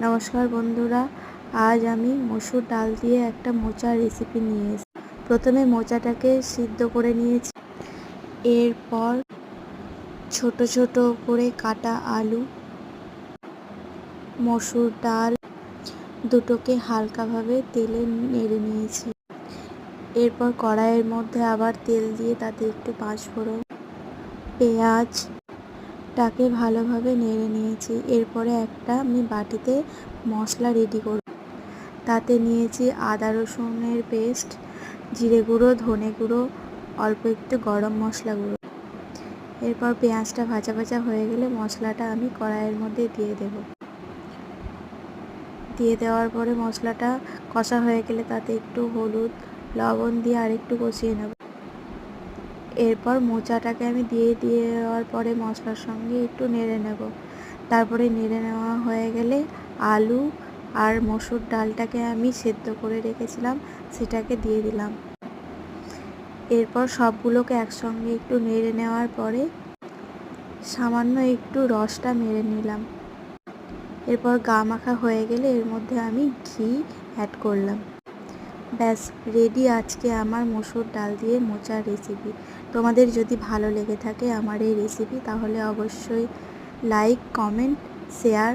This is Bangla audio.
নমস্কার বন্ধুরা, আজ আমি মসুর ডাল দিয়ে একটা মোচার রেসিপি নিয়ে এসেছি। প্রথমে মোচাটাকে সিদ্ধ করে নিয়েছি। এরপর ছোট ছোট করে কাটা আলু, মসুর ডাল দুটোকে হালকাভাবে তেলে নেড়ে নিয়েছি। এরপর কড়াইয়ের মধ্যে আবার তেল দিয়ে তাতে একটু পাঁচফোড়ন, পেঁয়াজটাকে ভালোভাবে নেড়ে নিয়েছি। এরপরে আমি বাটিতে মশলা রেডি করব। তাতে নিয়েছি আদা রসুনের পেস্ট, জিরে গুঁড়ো, ধনে গুঁড়ো, অল্প একটু গরম মশলা গুঁড়ো। এরপর পেঁয়াজটা ভাজা ভাজা হয়ে গেলে মশলাটা আমি কড়াইয়ের মধ্যে দিয়ে দেওয়ার পরে মশলাটা কষা হয়ে গেলে তাতে একটু হলুদ, লবণ দিয়ে আরেকটু কষিয়ে নেব। এরপর মোচাটাকে আমি দিয়ে দেওয়ার পরে মশলার সঙ্গে একটু নেড়ে নেব। তারপরে নেড়ে নেওয়া হয়ে গেলে আলু আর মসুর ডালটাকে আমি সেদ্ধ করে রেখেছিলাম সেটাকে দিয়ে দিলাম। এরপর সবগুলোকে একসঙ্গে একটু নেড়ে নেওয়ার পরে সামান্য একটু রসটা মেরে নিলাম। এরপর গা মাখা হয়ে গেলে এর মধ্যে আমি ঘি অ্যাড করলাম। ব্যাস রেডি আজকে আমার মসুর ডাল দিয়ে মোচার রেসিপি। তোমাদের যদি ভালো লেগে থাকে আমার এই রেসিপি তাহলে অবশ্যই লাইক, কমেন্ট, শেয়ার